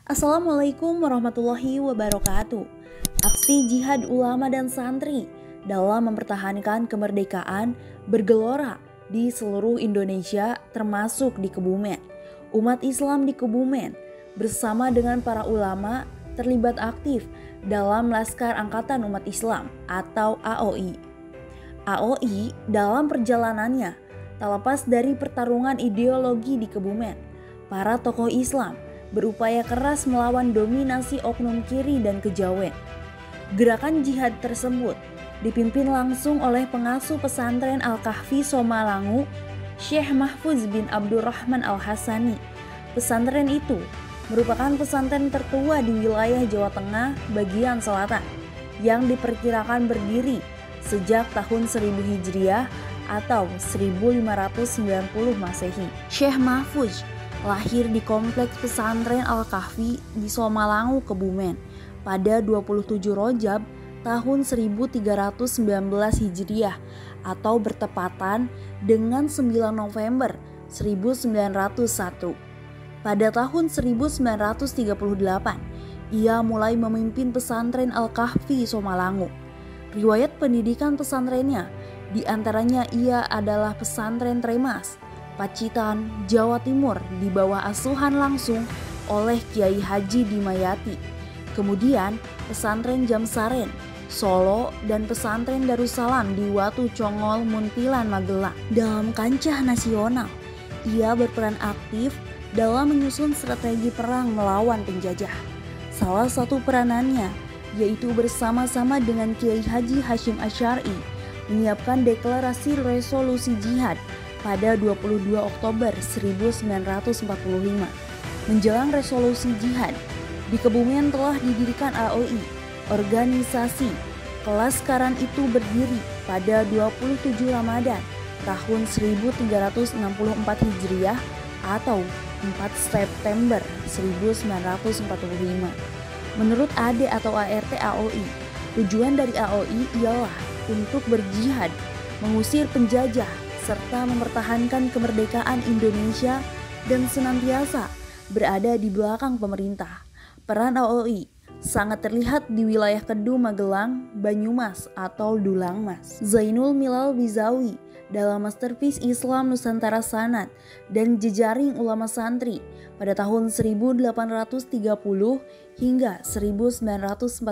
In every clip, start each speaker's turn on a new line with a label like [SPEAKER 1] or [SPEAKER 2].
[SPEAKER 1] Assalamualaikum warahmatullahi wabarakatuh. Aksi jihad ulama dan santri dalam mempertahankan kemerdekaan bergelora di seluruh Indonesia termasuk di Kebumen. Umat Islam di Kebumen bersama dengan para ulama terlibat aktif dalam Laskar Angkatan Umat Islam atau AOI. AOI dalam perjalanannya tak lepas dari pertarungan ideologi di Kebumen. Para tokoh Islam berupaya keras melawan dominasi oknum kiri dan kejawen. Gerakan jihad tersebut dipimpin langsung oleh pengasuh pesantren Al-Kahfi Somalangu, Syekh Mahfuz bin Abdurrahman Al-Hassani. Pesantren itu merupakan pesantren tertua di wilayah Jawa Tengah bagian selatan yang diperkirakan berdiri sejak tahun 1000 Hijriah atau 1590 Masehi. Syekh Mahfuz lahir di kompleks pesantren Al-Kahfi di Somalangu, Kebumen pada 27 Rajab tahun 1319 Hijriah atau bertepatan dengan 9 November 1901. Pada tahun 1938, ia mulai memimpin pesantren Al-Kahfi Somalangu. Riwayat pendidikan pesantrennya diantaranya ia adalah pesantren Tremas, Pacitan, Jawa Timur di bawah asuhan langsung oleh Kiai Haji Dimayati. Kemudian pesantren Jamsaren, Solo dan pesantren Darussalam di Watu Congol, Muntilan, Magelang. Dalam kancah nasional, ia berperan aktif dalam menyusun strategi perang melawan penjajah. Salah satu peranannya yaitu bersama-sama dengan Kiai Haji Hashim Asy'ari menyiapkan deklarasi resolusi jihad pada 22 Oktober 1945. Menjelang resolusi jihad, di Kebumen telah didirikan AOI. Organisasi kelaskaran itu berdiri pada 27 Ramadan tahun 1364 Hijriah atau 4 September 1945. Menurut AD atau ART AOI, tujuan dari AOI ialah untuk berjihad, mengusir penjajah, serta mempertahankan kemerdekaan Indonesia dan senantiasa berada di belakang pemerintah. Peran AOI sangat terlihat di wilayah Kedu, Magelang, Banyumas atau Dulangmas. Zainul Milal Bizawi dalam masterpiece Islam Nusantara Sanad dan Jejaring Ulama Santri pada tahun 1830 hingga 1945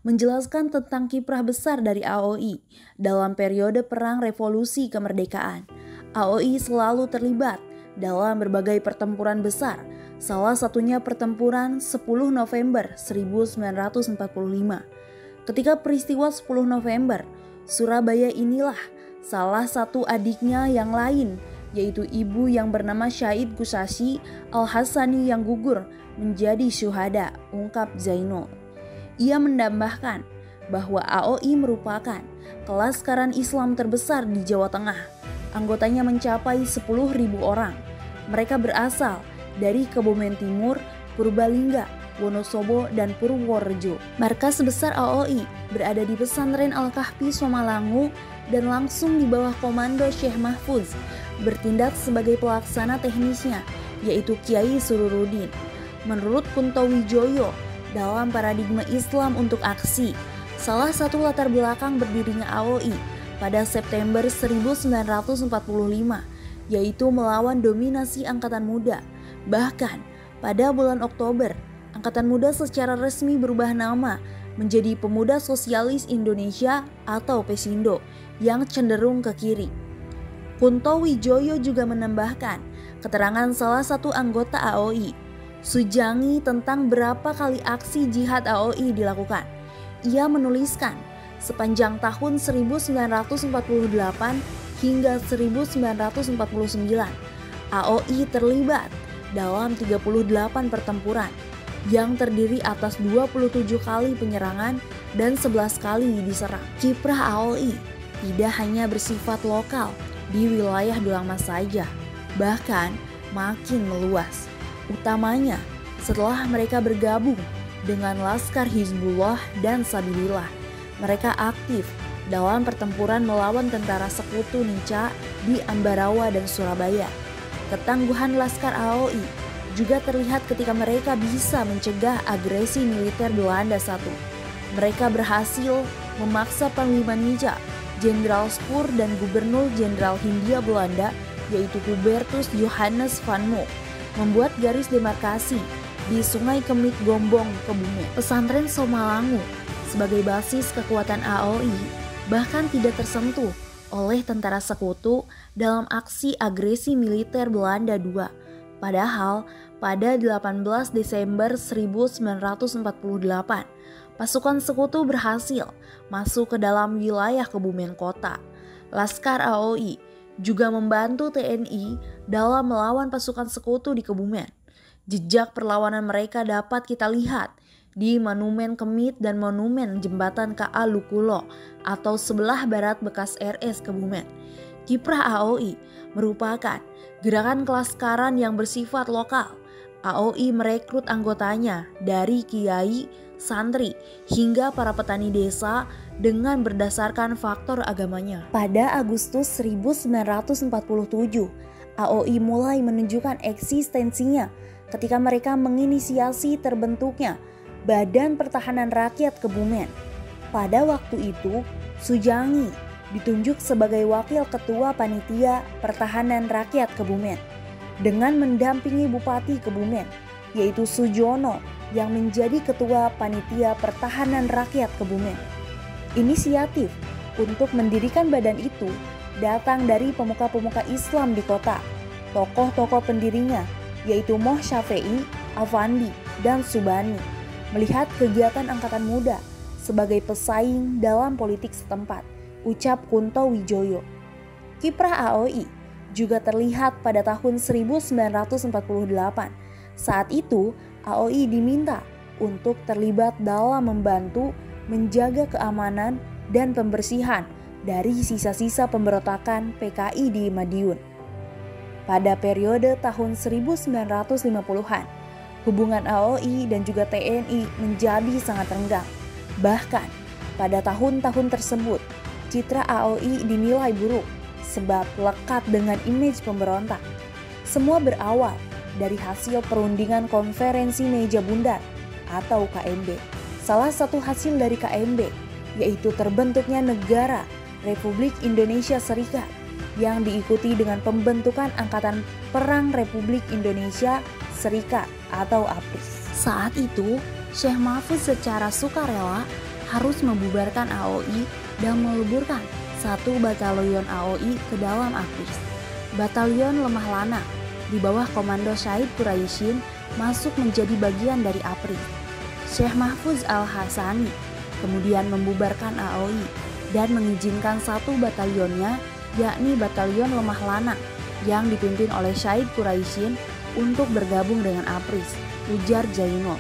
[SPEAKER 1] menjelaskan tentang kiprah besar dari AOI dalam periode Perang Revolusi Kemerdekaan. AOI selalu terlibat dalam berbagai pertempuran besar, salah satunya pertempuran 10 November 1945. Ketika peristiwa 10 November, Surabaya inilah salah satu adiknya yang lain, yaitu ibu yang bernama Syahid Gusasi Al-Hassani yang gugur menjadi syuhada, ungkap Zainul. Ia menambahkan bahwa AOI merupakan kelaskaran Islam terbesar di Jawa Tengah. Anggotanya mencapai 10.000 orang. Mereka berasal dari Kebumen Timur, Purbalingga, Wonosobo, dan Purworejo. Markas besar AOI berada di pesantren Al-Kahfi Somalangu dan langsung di bawah komando Syekh Mahfuz, bertindak sebagai pelaksana teknisnya, yaitu Kiai Sururudin. Menurut Kunto Wijoyo, dalam paradigma Islam untuk aksi, salah satu latar belakang berdirinya AOI pada September 1945, yaitu melawan dominasi Angkatan Muda. Bahkan pada bulan Oktober, Angkatan Muda secara resmi berubah nama menjadi Pemuda Sosialis Indonesia atau Pesindo yang cenderung ke kiri. Kunto Wijoyo juga menambahkan keterangan salah satu anggota AOI, Sujangi, tentang berapa kali aksi jihad AOI dilakukan. Ia menuliskan, sepanjang tahun 1948 hingga 1949, AOI terlibat dalam 38 pertempuran yang terdiri atas 27 kali penyerangan dan 11 kali diserang. Kiprah AOI tidak hanya bersifat lokal di wilayah Dulangmas saja, bahkan makin meluas. Utamanya setelah mereka bergabung dengan Laskar Hizbullah dan Sabilillah. Mereka aktif dalam pertempuran melawan tentara sekutu Nica di Ambarawa dan Surabaya. Ketangguhan Laskar AOI juga terlihat ketika mereka bisa mencegah agresi militer Belanda satu. Mereka berhasil memaksa Panglima Ninja, Jenderal Spoor dan Gubernur Jenderal Hindia Belanda yaitu Hubertus Johannes van Mook membuat garis demarkasi di Sungai Kemik Gombong, Kebumen. Pesantren Somalangu sebagai basis kekuatan AOI bahkan tidak tersentuh oleh tentara sekutu dalam aksi agresi militer Belanda II. Padahal pada 18 Desember 1948, pasukan sekutu berhasil masuk ke dalam wilayah Kebumen kota. Laskar AOI juga membantu TNI dalam melawan pasukan sekutu di Kebumen. Jejak perlawanan mereka dapat kita lihat di Monumen Kemit dan Monumen Jembatan KA Lukulo atau sebelah barat bekas RS Kebumen. Kiprah AOI merupakan gerakan kelaskaran yang bersifat lokal. AOI merekrut anggotanya dari kiai, santri, hingga para petani desa dengan berdasarkan faktor agamanya. Pada Agustus 1947, AOI mulai menunjukkan eksistensinya ketika mereka menginisiasi terbentuknya Badan Pertahanan Rakyat Kebumen. Pada waktu itu, Sujangi ditunjuk sebagai Wakil Ketua Panitia Pertahanan Rakyat Kebumen dengan mendampingi Bupati Kebumen, yaitu Sujono yang menjadi Ketua Panitia Pertahanan Rakyat Kebumen. Inisiatif untuk mendirikan badan itu datang dari pemuka-pemuka Islam di kota. Tokoh-tokoh pendirinya yaitu Moh Syafei, Afandi, dan Subani melihat kegiatan angkatan muda sebagai pesaing dalam politik setempat, ucap Kunto Wijoyo. Kiprah AOI juga terlihat pada tahun 1948. Saat itu, AOI diminta untuk terlibat dalam membantu menjaga keamanan dan pembersihan dari sisa-sisa pemberontakan PKI di Madiun. Pada periode tahun 1950-an, hubungan AOI dan juga TNI menjadi sangat renggang. Bahkan, pada tahun-tahun tersebut, citra AOI dinilai buruk sebab lekat dengan image pemberontak. Semua berawal dari hasil perundingan konferensi meja bundar atau KMB. Salah satu hasil dari KMB yaitu terbentuknya negara Republik Indonesia Serikat yang diikuti dengan pembentukan Angkatan Perang Republik Indonesia Serikat atau APRIS. Saat itu, Syekh Mahfuz secara sukarela harus membubarkan AOI dan meleburkan satu batalion AOI ke dalam APRIS. Batalion Lemah Lana di bawah komando Syahid Quraisyin masuk menjadi bagian dari APRIS. Syekh Mahfuz Al-Hasani kemudian membubarkan AOI dan mengizinkan satu batalionnya, yakni Batalion Lemah Lana yang dipimpin oleh Syahid Quraisyin untuk bergabung dengan APRIS, ujar Jainul.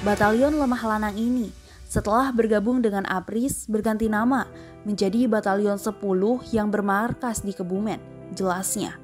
[SPEAKER 1] Batalion Lemah Lanang ini setelah bergabung dengan APRIS berganti nama menjadi Batalion 10 yang bermarkas di Kebumen, jelasnya.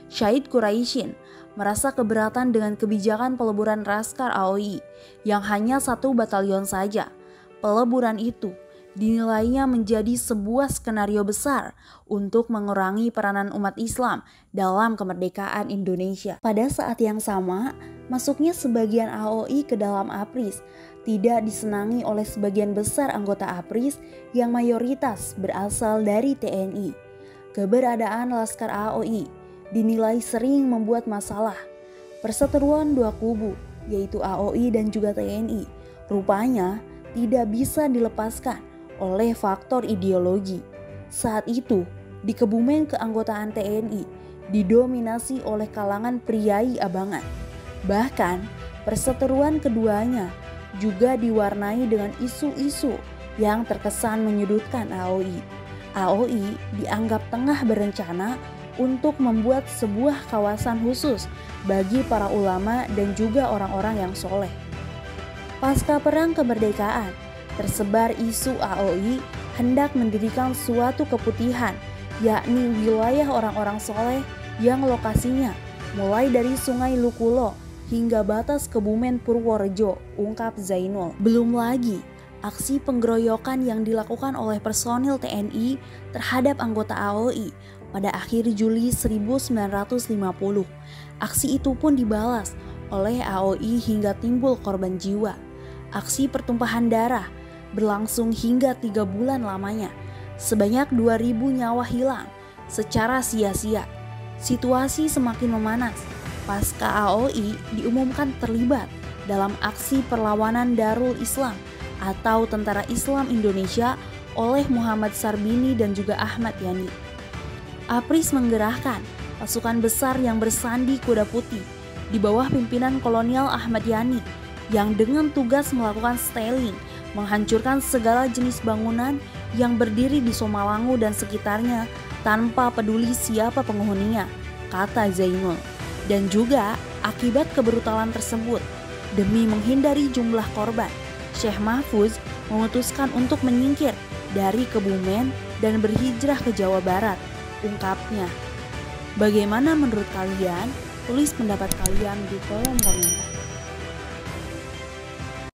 [SPEAKER 1] Syahid Quraisyin merasa keberatan dengan kebijakan peleburan Laskar AOI yang hanya satu batalion saja. Peleburan itu dinilainya menjadi sebuah skenario besar untuk mengurangi peranan umat Islam dalam kemerdekaan Indonesia. Pada saat yang sama, masuknya sebagian AOI ke dalam APRIS tidak disenangi oleh sebagian besar anggota APRIS yang mayoritas berasal dari TNI. Keberadaan Laskar AOI dinilai sering membuat masalah. Perseteruan dua kubu, yaitu AOI dan juga TNI, rupanya tidak bisa dilepaskan oleh faktor ideologi. Saat itu, di Kebumen keanggotaan TNI didominasi oleh kalangan priai abangan. Bahkan, perseteruan keduanya juga diwarnai dengan isu-isu yang terkesan menyudutkan AOI. AOI dianggap tengah berencana untuk membuat sebuah kawasan khusus bagi para ulama dan juga orang-orang yang soleh. Pasca Perang Kemerdekaan, tersebar isu AOI hendak mendirikan suatu keputihan, yakni wilayah orang-orang soleh yang lokasinya mulai dari Sungai Lukulo hingga batas Kebumen Purworejo, ungkap Zainul. Belum lagi aksi penggeroyokan yang dilakukan oleh personil TNI terhadap anggota AOI pada akhir Juli 1950. Aksi itu pun dibalas oleh AOI hingga timbul korban jiwa. Aksi pertumpahan darah berlangsung hingga 3 bulan lamanya. Sebanyak 2.000 nyawa hilang secara sia-sia. Situasi semakin memanas pasca AOI diumumkan terlibat dalam aksi perlawanan Darul Islam atau Tentara Islam Indonesia oleh Muhammad Sarbini dan juga Ahmad Yani. APRIS menggerahkan pasukan besar yang bersandi kuda putih di bawah pimpinan Kolonel Ahmad Yani yang dengan tugas melakukan styling, menghancurkan segala jenis bangunan yang berdiri di Somalangu dan sekitarnya tanpa peduli siapa penghuninya, kata Zainul. Dan juga akibat kebrutalan tersebut, demi menghindari jumlah korban, Syekh Mahfuz memutuskan untuk menyingkir dari Kebumen dan berhijrah ke Jawa Barat, ungkapnya. Bagaimana menurut kalian? Tulis pendapat kalian di kolom komentar.